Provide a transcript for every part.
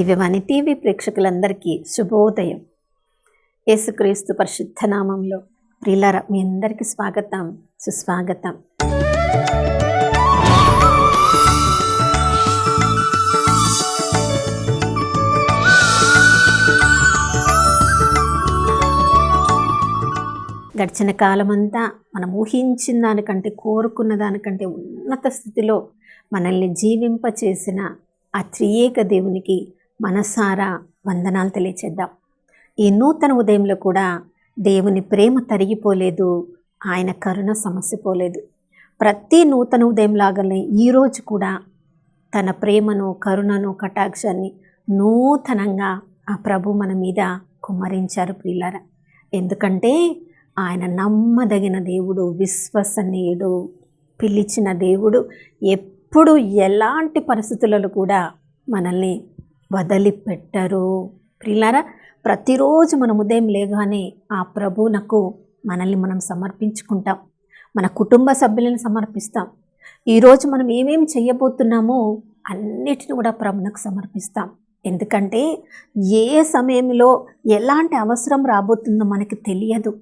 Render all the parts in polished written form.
దివ్యవాణి TV ప్రేక్షకులందరికీ శుభోదయం. యేసుక్రీస్తు పరిశుద్ధ నామంలో ప్రియులారా, మీ అందరికీ స్వాగతం, సుస్వాగతం. గడిచిన కాలమంతా మనం ఊహించిన దానికంటే, కోరుకున్న దానికంటే ఉన్నత స్థితిలో మనల్ని జీవింపచేసిన ఆ త్రియేక దేవునికి మనసారా వందనాలు తెలియచేద్దాం. ఈ నూతన ఉదయంలో కూడా దేవుని ప్రేమ తరిగిపోలేదు, ఆయన కరుణ సమసిపోలేదు. ప్రతి నూతన ఉదయం లాగానే ఈరోజు కూడా తన ప్రేమను, కరుణను, కటాక్షాన్ని నూతనంగా ఆ ప్రభు మన మీద కుమ్మరించారు ప్రియులారా. ఎందుకంటే ఆయన నమ్మదగిన దేవుడు, విశ్వసనీయుడు, పిలిచిన దేవుడు, ఎప్పుడు ఎలాంటి పరిస్థితులలో కూడా మనల్ని వదిలిపెట్టరు ప్రియులారా. ప్రతిరోజు మనం ఉదయం లేగానే ఆ ప్రభువునకు మనల్ని మనం సమర్పించుకుంటాం, మన కుటుంబ సభ్యులను సమర్పిస్తాం. ఈరోజు మనం ఏమేమి చేయబోతున్నామో అన్నిటిని కూడా ప్రభువునకు సమర్పిస్తాం. ఎందుకంటే ఏ సమయంలో ఎలాంటి అవసరం రాబోతుందో మనకి తెలియదు.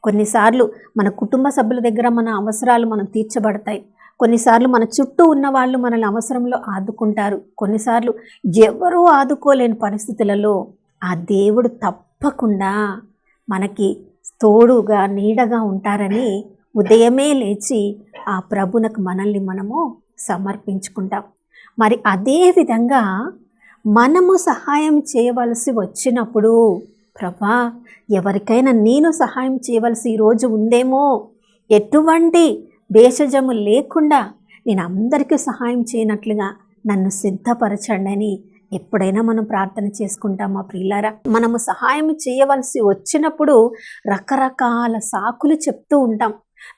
కొన్నిసార్లు మన కుటుంబ సభ్యుల దగ్గర మన అవసరాలు మనం తీర్చబడతాయి. కొన్నిసార్లు మన చుట్టూ ఉన్న వాళ్ళు మనల్ని అవసరంలో ఆదుకుంటారు. కొన్నిసార్లు ఎవరూ ఆదుకోలేని పరిస్థితులలో ఆ దేవుడు తప్పకుండా మనకి తోడుగా, నీడగా ఉంటారని ఉదయమే లేచి ఆ ప్రభువునకు మనల్ని మనము సమర్పించుకుంటాం. మరి అదే విధంగా మనము సహాయం చేయవలసి వచ్చినప్పుడు, ప్రభా ఎవరికైనా నేను సహాయం చేయవలసి ఈరోజు ఉందేమో, ఎటువంటి భేషజము లేకుండా నేను అందరికీ సహాయం చేయనట్లుగా నన్ను సిద్ధపరచండి అని ఎప్పుడైనా మనం ప్రార్థన చేసుకుంటామా ప్రియులారా? మనము సహాయం చేయవలసి వచ్చినప్పుడు రకరకాల సాకులు చెప్తూ ఉంటాం.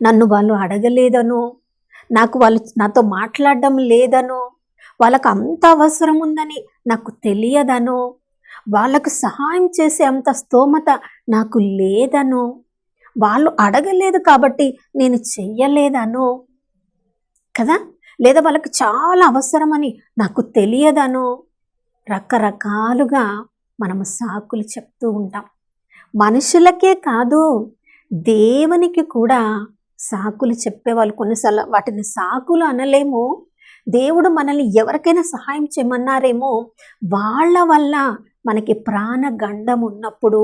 నన్ను వాళ్ళు అడగలేదనో, వాళ్ళు నాతో మాట్లాడడం లేదనో, వాళ్ళకు అంత అవసరం ఉందని నాకు తెలియదనో, వాళ్ళకు సహాయం చేసే అంత స్తోమత నాకు లేదనో, వాళ్ళు అడగలేదు కాబట్టి నేను చెయ్యలేదనో కదా, లేదా వాళ్ళకి చాలా అవసరమని నాకు తెలియదనో, రకరకాలుగా మనము సాకులు చెప్తూ ఉంటాం. మనుషులకే కాదు, దేవునికి కూడా సాకులు చెప్పేవాళ్ళు కొన్నిసార్లు. వాటిని సాకులు అనలేము. దేవుడు మనల్ని ఎవరికైనా సహాయం చేయమన్నారేమో, వాళ్ళ వల్ల మనకి ప్రాణగండం ఉన్నప్పుడు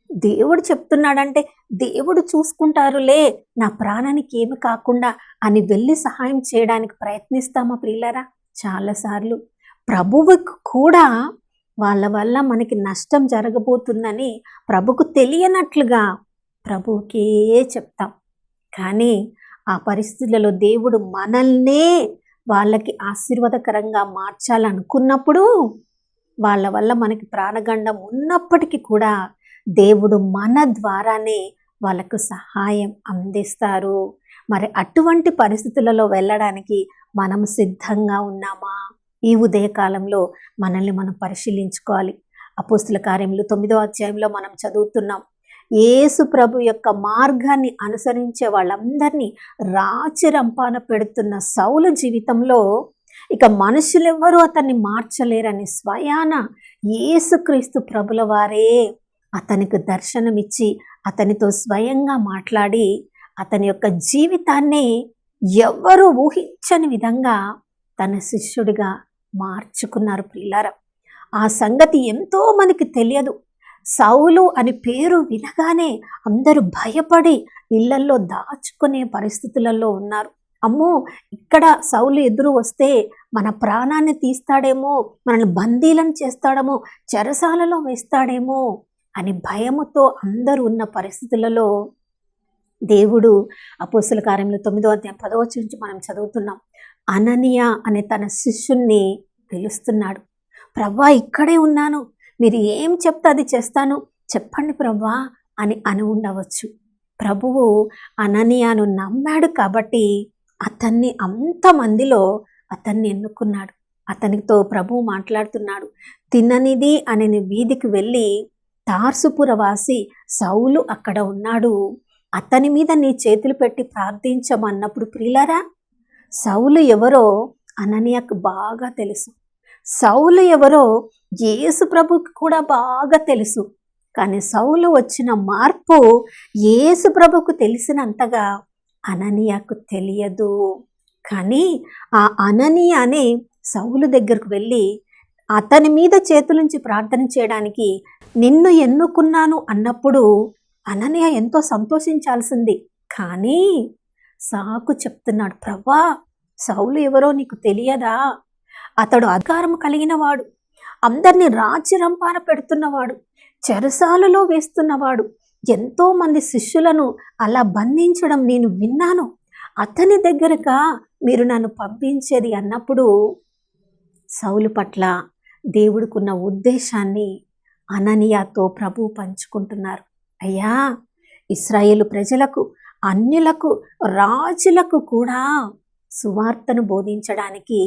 దేవుడు చెప్తున్నాడంటే దేవుడు చూసుకుంటారులే, నా ప్రాణానికి ఏమి కాకుండా అని వెళ్ళి సహాయం చేయడానికి ప్రయత్నిస్తామా ప్రియులారా? చాలాసార్లు ప్రభువుకు కూడా వాళ్ళ వల్ల మనకి నష్టం జరగబోతుందని ప్రభుకు తెలియనట్లుగా ప్రభువుకే చెప్తాం. కానీ ఆ పరిస్థితులలో దేవుడు మనల్నే వాళ్ళకి ఆశీర్వాదకరంగా మార్చాలనుకున్నప్పుడు, వాళ్ళ వల్ల మనకి ప్రాణగండం ఉన్నప్పటికీ కూడా దేవుడు మన ద్వారానే వాళ్ళకు సహాయం అందిస్తారు. మరి అటువంటి పరిస్థితులలో వెళ్ళడానికి మనం సిద్ధంగా ఉన్నామా? ఈ ఉదయకాలంలో మనల్ని మనం పరిశీలించుకోవాలి. అపోస్తుల కార్యములు 9వ అధ్యాయంలో మనం చదువుతున్నాం. యేసు ప్రభు యొక్క మార్గాన్ని అనుసరించే వాళ్ళందరినీ రాచిరంపాన పెడుతున్న సౌలు జీవితంలో ఇక మనుషులెవ్వరూ అతన్ని మార్చలేరని స్వయాన యేసుక్రీస్తు ప్రభుల వారే అతనికి దర్శనమిచ్చి అతనితో స్వయంగా మాట్లాడి అతని యొక్క జీవితాన్ని ఎవ్వరూ ఊహించని విధంగా తన శిష్యుడిగా మార్చుకున్నారు ప్రియులారా. ఆ సంగతి ఎంతో మందికి తెలియదు. సౌలు అని పేరు వినగానే అందరూ భయపడి ఇళ్లల్లో దాచుకునే పరిస్థితులలో ఉన్నారు. అమ్మో, ఇక్కడ సౌలు ఎదురు వస్తే మన ప్రాణాన్ని తీస్తాడేమో, మనల్ని బందీలను చేస్తాడేమో, చెరసాలలో వేస్తాడేమో అని భయముతో అందరూ ఉన్న పరిస్థితులలో దేవుడు అపోస్తుల కార్యములు 9వ అధ్యాయం 10వ వచనం నుంచి మనం చదువుతున్నాం. అననీయ అనే తన శిష్యుణ్ణి పిలుస్తున్నాడు. ప్రభా, ఇక్కడే ఉన్నాను, మీరు ఏం చెప్తే అది చేస్తాను, చెప్పండి ప్రభా అని ఉండవచ్చు. ప్రభువు అననీయను నమ్మాడు కాబట్టి అతన్ని అంతమందిలో అతన్ని ఎన్నుకున్నాడు. అతనితో ప్రభువు మాట్లాడుతున్నాడు. తిననిది అనే వీధికి వెళ్ళి తార్సుపురవాసి సౌలు అక్కడ ఉన్నాడు, అతని మీద నీ చేతులు పెట్టి ప్రార్థించమన్నప్పుడు ప్రియులారా, సౌలు ఎవరో అననీయకు బాగా తెలుసు. సౌలు ఎవరో యేసు ప్రభుకి కూడా బాగా తెలుసు. కానీ సౌలు వచ్చిన మార్పు యేసు ప్రభుకు తెలిసినంతగా అననీయాకు తెలియదు. కానీ ఆ అననీయ అనే సౌలు దగ్గరకు వెళ్ళి అతని మీద చేతులుంచి ప్రార్థన చేయడానికి నిన్ను ఎన్నుకున్నాను అన్నప్పుడు అననీయ ఎంతో సంతోషించాల్సింది. కానీ సాకు చెప్తున్నాడు, ప్రభా, సౌలు ఎవరో నీకు తెలియదా? అతడు అధికారం కలిగిన వాడు, అందరినీ రాజ్యరంపాన పెడుతున్నవాడు, చెరసాలలో వేస్తున్నవాడు, ఎంతో మంది శిష్యులను అలా బంధించడం నేను విన్నాను. అతని దగ్గరగా మీరు నన్ను పంపించేది అన్నప్పుడు సౌలు పట్ల దేవుడికున్న ఉద్దేశాన్ని అననీయాతో ప్రభు పంచుకుంటున్నారు. అయ్యా, ఇశ్రాయేలు ప్రజలకు, అన్యులకు, రాజులకు కూడా సువార్తను బోధించడానికి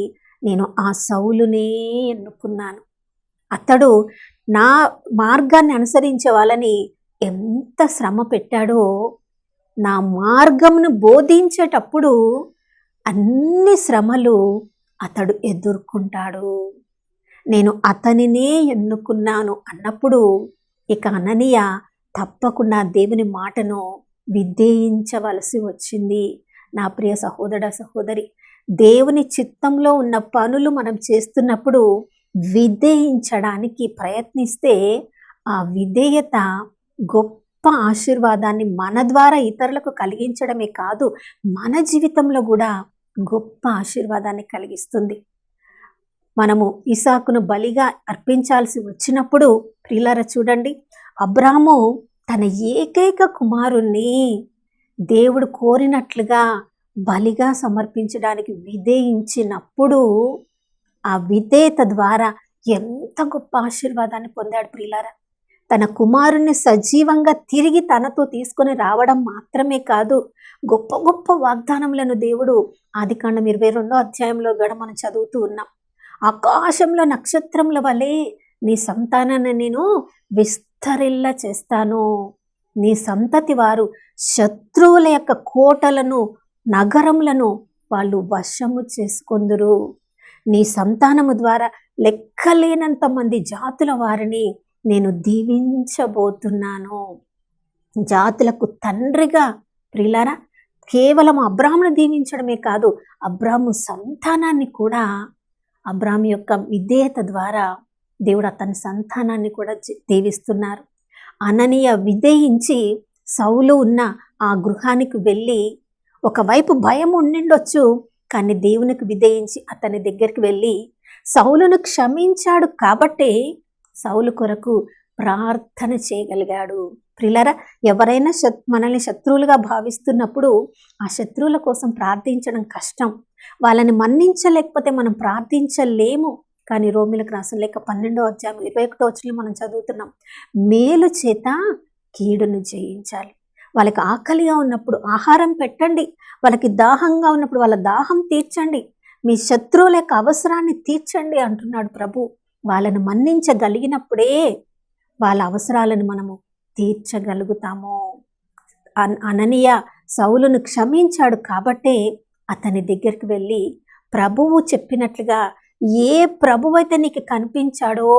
నేను ఆ సౌలునే ఎన్నుకున్నాను. అతడు నా మార్గాన్ని అనుసరించే వాళ్ళని ఎంత శ్రమ పెట్టాడో, నా మార్గమును బోధించేటప్పుడు అన్ని శ్రమలు అతడు ఎదుర్కొంటాడు. నేను అతనినే ఎన్నుకున్నాను అన్నప్పుడు ఇక అననీయ తప్పకుండా దేవుని మాటను విధేయించవలసి వచ్చింది. నా ప్రియ సహోదర సహోదరి, దేవుని చిత్తంలో ఉన్న పనులు మనం చేస్తున్నప్పుడు విధేయించడానికి ప్రయత్నిస్తే ఆ విధేయత గొప్ప ఆశీర్వాదాన్ని మన ద్వారా ఇతరులకు కలిగించడమే కాదు, మన జీవితంలో కూడా గొప్ప ఆశీర్వాదాన్ని కలిగిస్తుంది. మనము ఇసాకును బలిగా అర్పించాల్సి వచ్చినప్పుడు ప్రియులారా చూడండి, అబ్రాము తన ఏకైక కుమారుణ్ణి దేవుడు కోరినట్లుగా బలిగా సమర్పించడానికి విధేయించినప్పుడు ఆ విధేయత ద్వారా ఎంత గొప్ప ఆశీర్వాదాన్ని పొందాడు ప్రియులారా. తన కుమారుణ్ణి సజీవంగా తిరిగి తనతో తీసుకొని రావడం మాత్రమే కాదు, గొప్ప గొప్ప వాగ్దానములను దేవుడు ఆదికాండం 22వ అధ్యాయంలో కూడా మనం చదువుతూ ఉన్నాం. ఆకాశంలో నక్షత్రముల వలె నీ సంతానాన్ని నేను విస్తరిల్ల చేస్తాను, నీ సంతతి వారు శత్రువుల యొక్క కోటలను, నగరములను వాళ్ళు వశము చేసుకొందురు, నీ సంతానము ద్వారా లెక్కలేనంత మంది జాతుల వారిని నేను దీవించబోతున్నాను. జాతులకు తండ్రిగా ప్రియులారా కేవలం అబ్రాహామును దీవించడమే కాదు, అబ్రాహాము సంతానాన్ని కూడా, అబ్రాహాము యొక్క విధేయత ద్వారా దేవుడు అతని సంతానాన్ని కూడా దీవిస్తున్నారు. అననీయ విధేయించి సౌలు ఉన్న ఆ గృహానికి వెళ్ళి, ఒకవైపు భయం ఉండిండొచ్చు, కానీ దేవునికి విధేయించి అతని దగ్గరికి వెళ్ళి సౌలును క్షమించాడు కాబట్టే సౌలు కొరకు ప్రార్థన చేయగలిగాడు. ప్రియులారా, ఎవరైనా మనల్ని శత్రువులుగా భావిస్తున్నప్పుడు ఆ శత్రువుల కోసం ప్రార్థించడం కష్టం. వాళ్ళని మన్నించలేకపోతే మనం ప్రార్థించలేము. కానీ రోమిలకు రాసిన లేఖ 12వ అధ్యాయం 21వ వచనంలో మనం చదువుతున్నాం, మేలు చేత కీడును జయించాలి. వాళ్ళకి ఆకలిగా ఉన్నప్పుడు ఆహారం పెట్టండి, వాళ్ళకి దాహంగా ఉన్నప్పుడు వాళ్ళ దాహం తీర్చండి, మీ శత్రువుల యొక్క అవసరాన్ని తీర్చండి అంటున్నాడు ప్రభు. వాళ్ళను మన్నించగలిగినప్పుడే వాళ్ళ అవసరాలను మనము తీర్చగలుగుతాము. అననీయ సౌలును క్షమించాడు కాబట్టే అతని దగ్గరికి వెళ్ళి ప్రభువు చెప్పినట్లుగా ఏ ప్రభు అయితే నీకు కనిపించాడో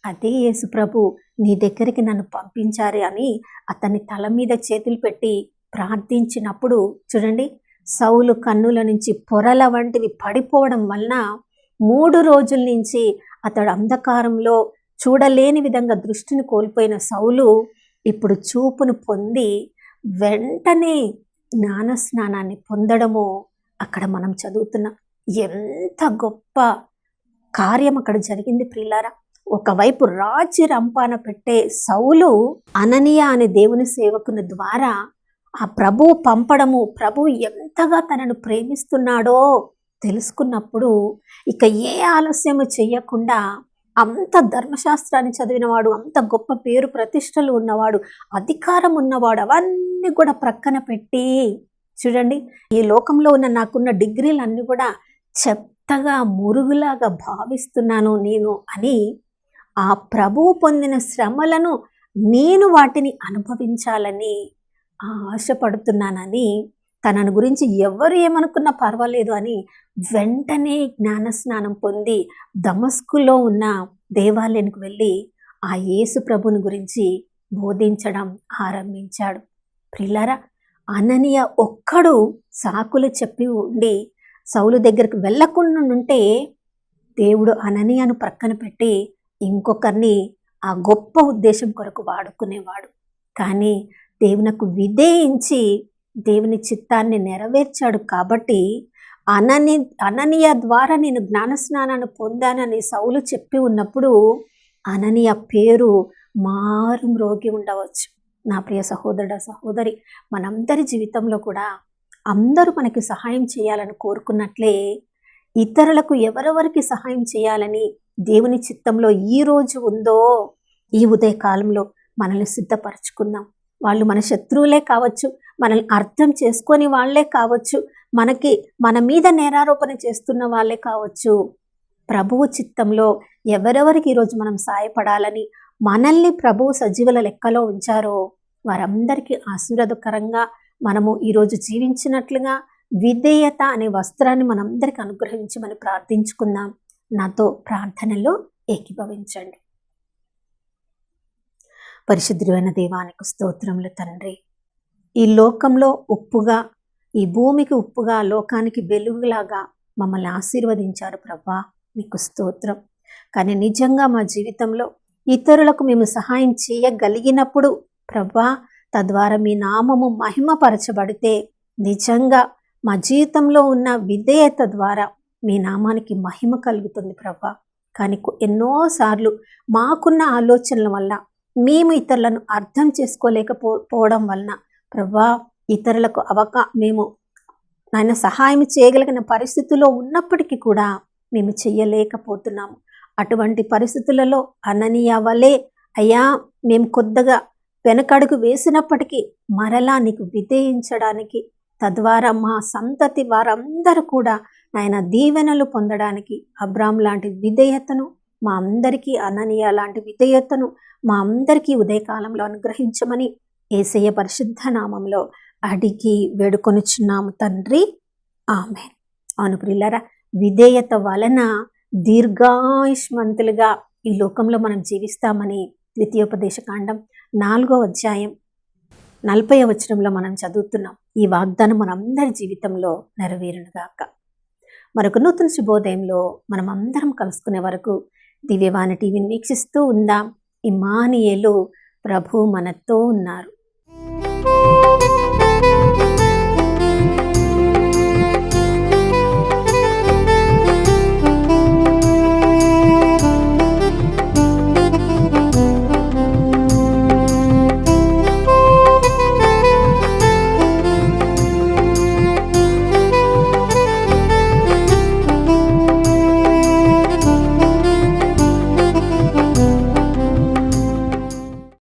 అదే యేసు ప్రభు నీ దగ్గరికి నన్ను పంపించారు అని అతని తల మీద చేతులు పెట్టి ప్రార్థించినప్పుడు చూడండి, సౌలు కన్నుల నుంచి పొరల వంటివి పడిపోవడం వలన 3 రోజుల నుంచి అతడు అంధకారంలో చూడలేని విధంగా దృష్టిని కోల్పోయిన సౌలు ఇప్పుడు చూపును పొంది వెంటనే జ్ఞానస్నానాన్ని పొందడము అక్కడ మనం చదువుతున్నాం. ఎంత గొప్ప కార్యం అక్కడ జరిగింది ప్రియులారా. ఒకవైపు రాజ్య రంపాన పెట్టే సౌలు అననీయ అనే దేవుని సేవకుని ద్వారా ఆ ప్రభువు పంపడము, ప్రభువు ఎంతగా తనను ప్రేమిస్తున్నాడో తెలుసుకున్నప్పుడు ఇక ఏ ఆలస్యము చెయ్యకుండా, అంత ధర్మశాస్త్రాన్ని చదివినవాడు, అంత గొప్ప పేరు ప్రతిష్టలు ఉన్నవాడు, అధికారం ఉన్నవాడు, అవన్నీ కూడా ప్రక్కన పెట్టి చూడండి, ఈ లోకంలో ఉన్న నాకున్న డిగ్రీలన్నీ కూడా చెత్తగా మురుగులాగా భావిస్తున్నాను నేను అని, ఆ ప్రభువు పొందిన శ్రమలను నేను వాటిని అనుభవించాలని ఆశపడుతున్నానని తనను గురించి ఎవరు ఏమనుకున్నా పర్వాలేదు అని వెంటనే జ్ఞానస్నానం పొంది దమస్కులో ఉన్న దేవాలయానికి వెళ్ళి ఆ యేసు ప్రభుని గురించి బోధించడం ఆరంభించాడు. ప్రియులారా, అననీయ ఒక్కడు సాకులు చెప్పి ఉండి సౌలు దగ్గరికి వెళ్ళకుండా ఉంటే దేవుడు అననీయను ప్రక్కన పెట్టి ఇంకొకరిని ఆ గొప్ప ఉద్దేశం కొరకు వాడుకునేవాడు. కానీ దేవునకు విధేయించి దేవుని చిత్తాన్ని నెరవేర్చాడు కాబట్టి అననీయ ద్వారా నేను జ్ఞానస్నానాన్ని పొందానని సౌలు చెప్పి ఉన్నప్పుడు అననీయ పేరు మారుమ్రోగి ఉండవచ్చు. నా ప్రియ సహోదరుడు సహోదరి, మనందరి జీవితంలో కూడా అందరూ మనకి సహాయం చేయాలని కోరుకున్నట్లే ఇతరులకు ఎవరెవరికి సహాయం చేయాలని దేవుని చిత్తంలో ఈ రోజు ఉందో ఈ ఉదయ కాలంలో మనల్ని సిద్ధపరచుకుందాం. వాళ్ళు మన శత్రువులే కావచ్చు, మనల్ని అర్థం చేసుకొని వాళ్ళే కావచ్చు, మన మీద నేరారోపణ చేస్తున్న వాళ్ళే కావచ్చు. ప్రభువు చిత్తంలో ఎవరెవరికి ఈరోజు మనం సాయపడాలని మనల్ని ప్రభువు సజీవుల లెక్కలో ఉంచారో వారందరికీ ఆశీర్వాదకరంగా మనము ఈరోజు జీవించినట్లుగా విధేయత అనే వస్త్రాన్ని మనందరికీ అనుగ్రహించమని ప్రార్థించుకుందాం. నాతో ప్రార్థనలో ఏకీభవించండి. పరిశుద్ధుడైన దేవానికి స్తోత్రములు తండ్రి. ఈ లోకంలో ఉప్పుగా, ఈ భూమికి ఉప్పుగా, లోకానికి వెలుగులాగా మమ్మల్ని ఆశీర్వదించారు ప్రభా, మీకు స్తోత్రం. కానీ నిజంగా మా జీవితంలో ఇతరులకు మేము సహాయం చేయగలిగినప్పుడు ప్రభా, తద్వారా మీ నామము మహిమపరచబడితే నిజంగా మా జీవితంలో ఉన్న విధేయత ద్వారా మీ నామానికి మహిమ కలుగుతుంది ప్రభా. కానీ ఎన్నోసార్లు మాకున్న ఆలోచనల వల్ల మేము ఇతరులను అర్థం చేసుకోలేకపోవడం వలన ప్రభా, ఇతరులకు మేము నాయన సహాయం చేయగలిగిన పరిస్థితుల్లో ఉన్నప్పటికీ కూడా మేము చెయ్యలేకపోతున్నాము. అటువంటి పరిస్థితులలో అననీయ వలె అయ్యా మేము కొద్దిగా వెనకడుగు వేసినప్పటికీ మరలా నీకు విధేయించడానికి, తద్వారా మా సంతతి వారందరూ కూడా నాయన దీవెనలు పొందడానికి అబ్రాహాము లాంటి విధేయతను మా అందరికీ, అననీయ లాంటి విధేయతను మా అందరికీ ఉదయకాలంలో అనుగ్రహించమని యేసయ్య పరిశుద్ధ నామంలో అడిగి వేడుకొనిచున్నాము తండ్రి, ఆమేన్. అవును ప్రియులారా, విధేయత వలన దీర్ఘాయుష్మంతులుగా ఈ లోకంలో మనం జీవిస్తామని ద్వితీయోపదేశకాండం 4వ అధ్యాయం 40వ వచనంలో మనం చదువుతున్నాం. ఈ వాగ్దానం మనందరి జీవితంలో నెరవేరునుగాక. మరొక నూతన శుభోదయంలో మనం అందరం కలుసుకునే వరకు దివ్యవాణి టీవీని వీక్షిస్తూ ఉందాం. ఇమ్మానుయేలు, ప్రభు మనతో ఉన్నారు.